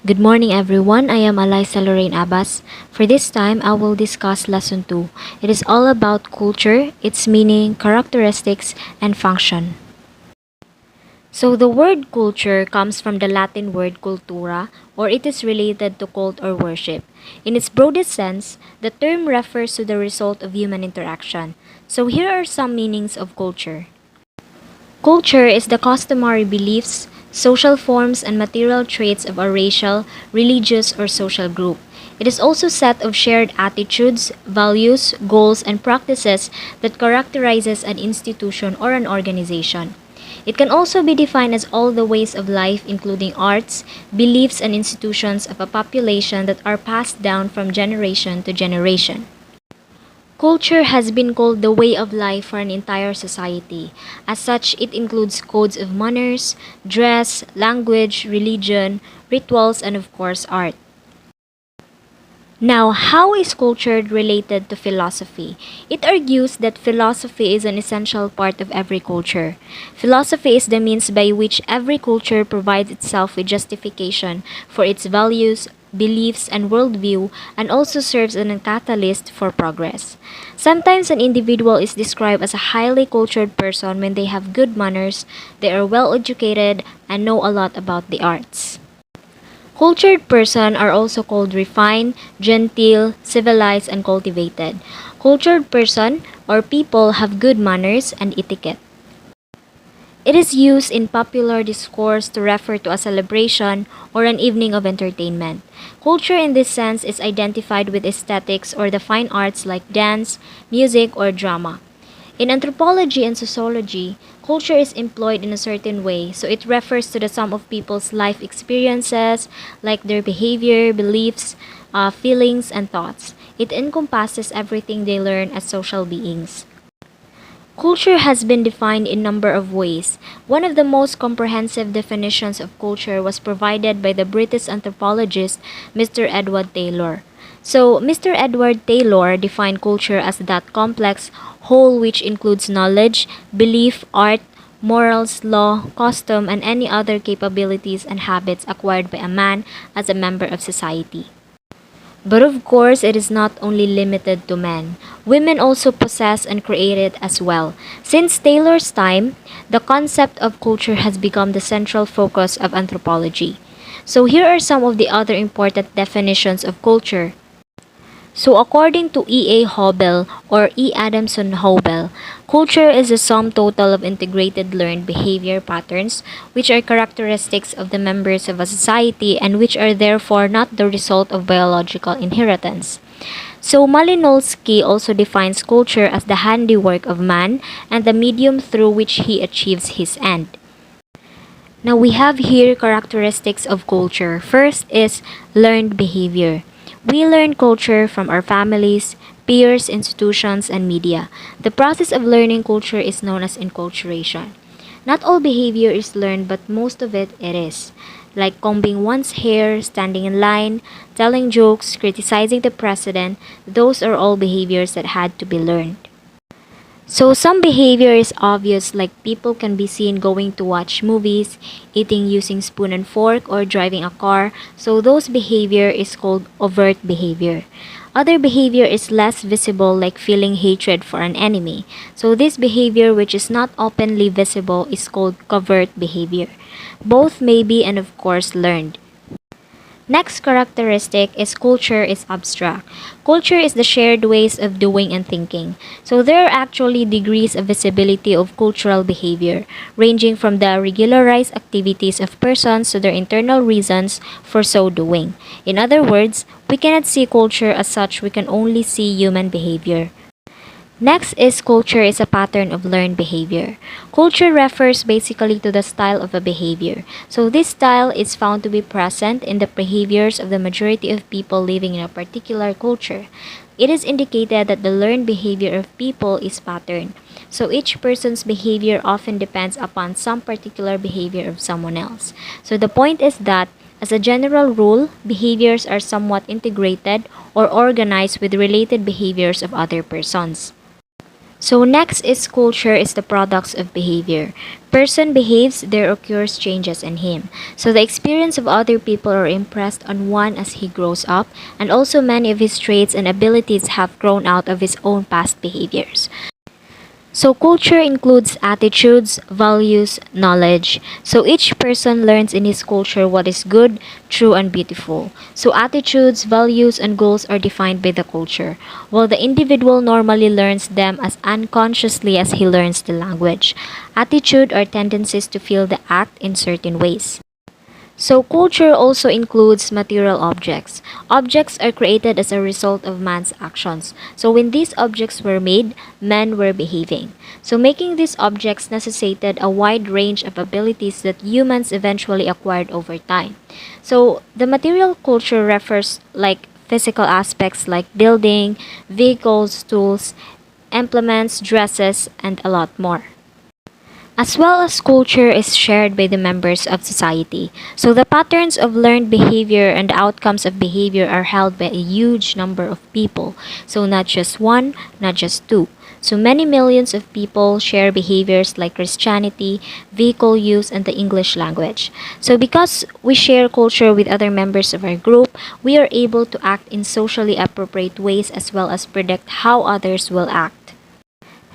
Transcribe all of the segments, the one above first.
Good morning, everyone. I am Allyssa Lorraine Abbas. For this time, I will discuss Lesson 2. It is all about culture, its meaning, characteristics, and function. So, the word culture comes from the Latin word cultura, or it is related to cult or worship. In its broadest sense, the term refers to the result of human interaction. So, here are some meanings of culture. Culture is the customary beliefs, social forms, and material traits of a racial, religious, or social group. It is also a set of shared attitudes, values, goals, and practices that characterizes an institution or an organization. It can also be defined as all the ways of life, including arts, beliefs, and institutions of a population that are passed down from generation to generation. Culture has been called the way of life for an entire society. As such, it includes codes of manners, dress, language, religion, rituals, and of course, art. Now, how is culture related to philosophy? It argues that philosophy is an essential part of every culture. Philosophy is the means by which every culture provides itself with justification for its values, beliefs, and worldview, and also serves as a catalyst for progress. Sometimes an individual is described as a highly cultured person when they have good manners, they are well educated, and know a lot about the arts. Cultured person are also called refined, genteel, civilized, and cultivated. Cultured person or people have good manners and etiquette. It is used in popular discourse to refer to a celebration or an evening of entertainment. Culture in this sense is identified with aesthetics or the fine arts like dance, music, or drama. In anthropology and sociology, culture is employed in a certain way, so it refers to the sum of people's life experiences, like their behavior, beliefs, feelings, and thoughts. It encompasses everything they learn as social beings. Culture has been defined in a number of ways. One of the most comprehensive definitions of culture was provided by the British anthropologist Mr. Edward Taylor. So, Mr. Edward Taylor defined culture as that complex whole which includes knowledge, belief, art, morals, law, custom, and any other capabilities and habits acquired by a man as a member of society. But of course, it is not only limited to men. Women also possess and create it as well. Since Taylor's time, the concept of culture has become the central focus of anthropology. So here are some of the other important definitions of culture. So according to E. A. Hobel or E. Adamson Hobel, culture is the sum total of integrated learned behavior patterns which are characteristics of the members of a society and which are therefore not the result of biological inheritance. So Malinowski also defines culture as the handiwork of man and the medium through which he achieves his end. Now we have here characteristics of culture. First is learned behavior. We learn culture from our families, peers, institutions, and media. The process of learning culture is known as enculturation. Not all behavior is learned, but most of it is. Like combing one's hair, standing in line, telling jokes, criticizing the president, those are all behaviors that had to be learned. So some behavior is obvious, like people can be seen going to watch movies, eating using spoon and fork, or driving a car. So those behavior is called overt behavior. Other behavior is less visible, like feeling hatred for an enemy. So this behavior which is not openly visible is called covert behavior. Both may be and of course learned. Next characteristic is culture is abstract. Culture is the shared ways of doing and thinking. So there are actually degrees of visibility of cultural behavior, ranging from the regularized activities of persons to their internal reasons for so doing. In other words, we cannot see culture as such, we can only see human behavior. Next is culture is a pattern of learned behavior. Culture refers basically to the style of a behavior. So this style is found to be present in the behaviors of the majority of people living in a particular culture. It is indicated that the learned behavior of people is patterned. So each person's behavior often depends upon some particular behavior of someone else. So the point is that as a general rule, behaviors are somewhat integrated or organized with related behaviors of other persons. So next is culture is the products of behavior. Person behaves, there occurs changes in him. So the experience of other people are impressed on one as he grows up, and also many of his traits and abilities have grown out of his own past behaviors. So culture includes attitudes, values, knowledge. So each person learns in his culture what is good, true, and beautiful. So attitudes, values, and goals are defined by the culture, while the individual normally learns them as unconsciously as he learns the language. Attitude are tendencies to feel the act in certain ways. So culture also includes material objects. Objects are created as a result of man's actions. So when these objects were made, men were behaving. So making these objects necessitated a wide range of abilities that humans eventually acquired over time. So the material culture refers like physical aspects like building, vehicles, tools, implements, dresses, and a lot more. As well as culture is shared by the members of society. So the patterns of learned behavior and the outcomes of behavior are held by a huge number of people. So not just one, not just two. So many millions of people share behaviors like Christianity, vehicle use, and the English language. So because we share culture with other members of our group, we are able to act in socially appropriate ways as well as predict how others will act.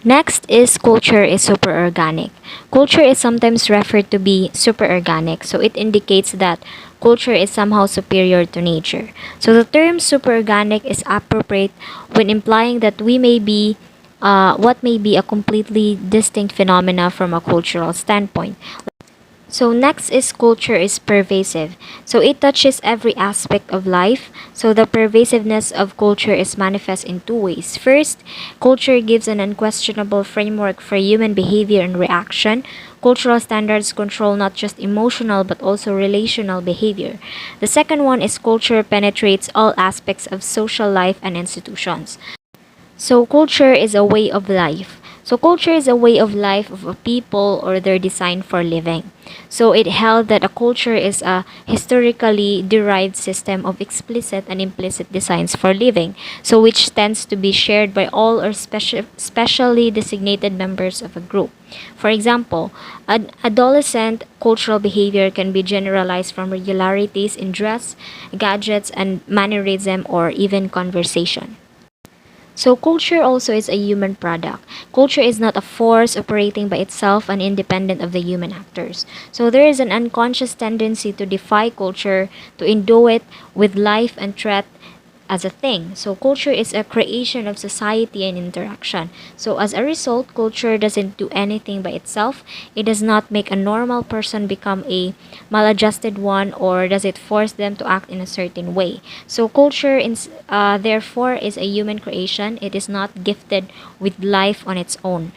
Next is culture is superorganic. Culture is sometimes referred to be superorganic, so it indicates that culture is somehow superior to nature. So the term superorganic is appropriate when implying that we may be what may be a completely distinct phenomena from a cultural standpoint. So next is culture is pervasive. So it touches every aspect of life. So the pervasiveness of culture is manifest in two ways. First, culture gives an unquestionable framework for human behavior and reaction. Cultural standards control not just emotional but also relational behavior. The second one is culture penetrates all aspects of social life and institutions. So culture is a way of life. So culture is a way of life of a people or their design for living. So it held that a culture is a historically derived system of explicit and implicit designs for living, so which tends to be shared by all or specially designated members of a group. For example, an adolescent cultural behavior can be generalized from regularities in dress, gadgets, and mannerism or even conversation. So culture also is a human product. Culture is not a force operating by itself and independent of the human actors. So there is an unconscious tendency to defy culture, to endow it with life and threat as a thing. So culture is a creation of society and interaction. So as a result, culture doesn't do anything by itself. It does not make a normal person become a maladjusted one, or does it force them to act in a certain way. So culture therefore is a human creation. It is not gifted with life on its own.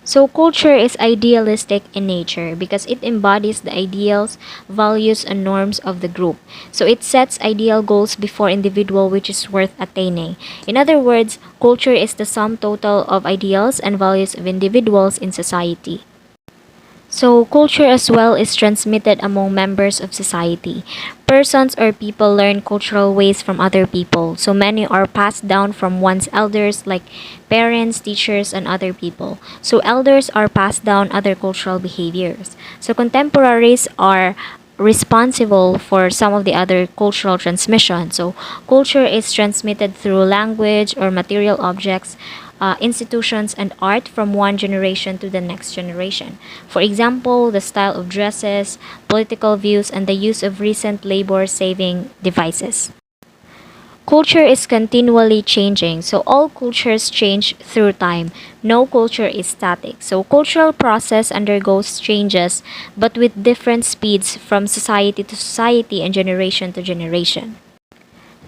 So culture is idealistic in nature because it embodies the ideals, values, and norms of the group. So it sets ideal goals before individual which is worth attaining. In other words, culture is the sum total of ideals and values of individuals in society. So, culture as well is transmitted among members of society. Persons or people learn cultural ways from other people. So, many are passed down from one's elders, like parents, teachers, and other people. So, elders are passed down other cultural behaviors. So, contemporaries are responsible for some of the other cultural transmission. So, culture is transmitted through language or material objects, institutions, and art from one generation to the next generation. For example, the style of dresses, political views, and the use of recent labor saving devices. Culture is continually changing, so all cultures change through time. No culture is static. So cultural process undergoes changes but with different speeds from society to society and generation to generation.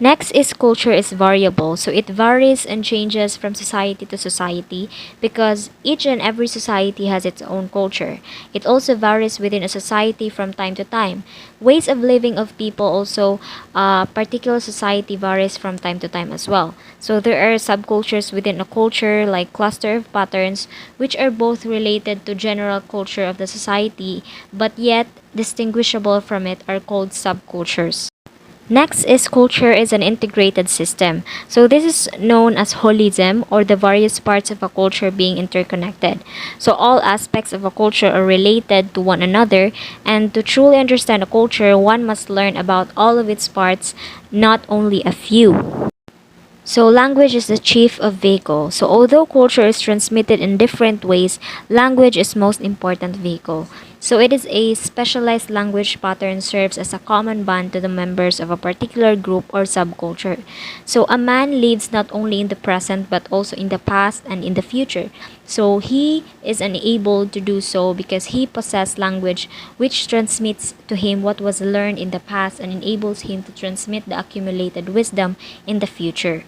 Next is culture is variable. So it varies and changes from society to society because each and every society has its own culture. It also varies within a society from time to time. Ways of living of people also, particular society varies from time to time as well. So there are subcultures within a culture like cluster of patterns which are both related to general culture of the society but yet distinguishable from it are called subcultures. Next is culture is an integrated system. So this is known as holism, or the various parts of a culture being interconnected. So all aspects of a culture are related to one another, and to truly understand a culture, one must learn about all of its parts, not only a few. So language is the chief of vehicle. So although culture is transmitted in different ways, language is most important vehicle. So it is a specialized language pattern serves as a common bond to the members of a particular group or subculture. So a man lives not only in the present but also in the past and in the future. So he is unable to do so because he possesses language which transmits to him what was learned in the past and enables him to transmit the accumulated wisdom in the future.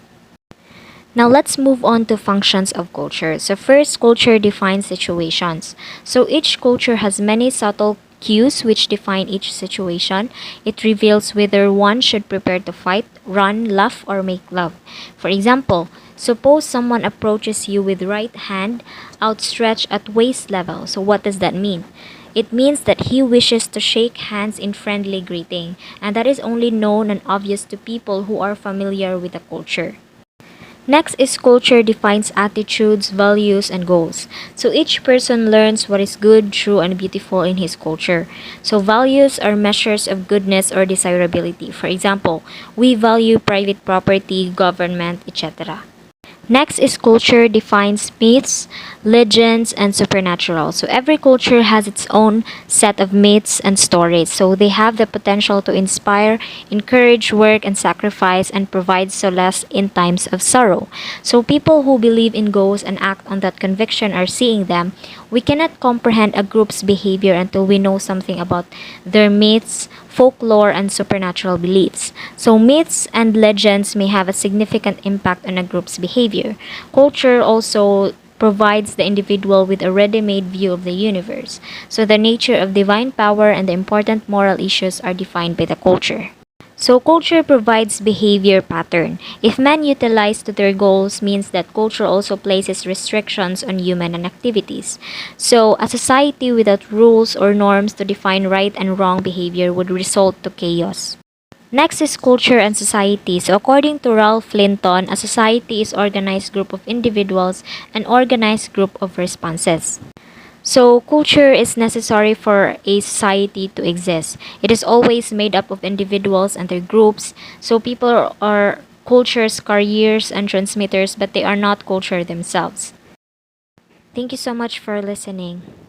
Now let's move on to functions of culture. So first, culture defines situations. So each culture has many subtle cues which define each situation. It reveals whether one should prepare to fight, run, laugh, or make love. For example, suppose someone approaches you with right hand outstretched at waist level. So what does that mean? It means that he wishes to shake hands in friendly greeting, and that is only known and obvious to people who are familiar with the culture. Next is culture defines attitudes, values, and goals. So each person learns what is good, true, and beautiful in his culture. So values are measures of goodness or desirability. For example, we value private property, government, etc. Next is culture defines myths, legends, and supernatural. So every culture has its own set of myths and stories. So they have the potential to inspire, encourage work and sacrifice, and provide solace in times of sorrow. So people who believe in ghosts and act on that conviction are seeing them. We cannot comprehend a group's behavior until we know something about their myths, folklore, and supernatural beliefs. So myths and legends may have a significant impact on a group's behavior. Culture also provides the individual with a ready-made view of the universe. So the nature of divine power and the important moral issues are defined by the culture. So culture provides behavior pattern. If men utilize to their goals means that culture also places restrictions on human activities. So a society without rules or norms to define right and wrong behavior would result to chaos. Next is culture and society. So according to Ralph Linton, a society is organized group of individuals and organized group of responses. So, culture is necessary for a society to exist. It is always made up of individuals and their groups. So, people are cultures, carriers, and transmitters, but they are not culture themselves. Thank you so much for listening.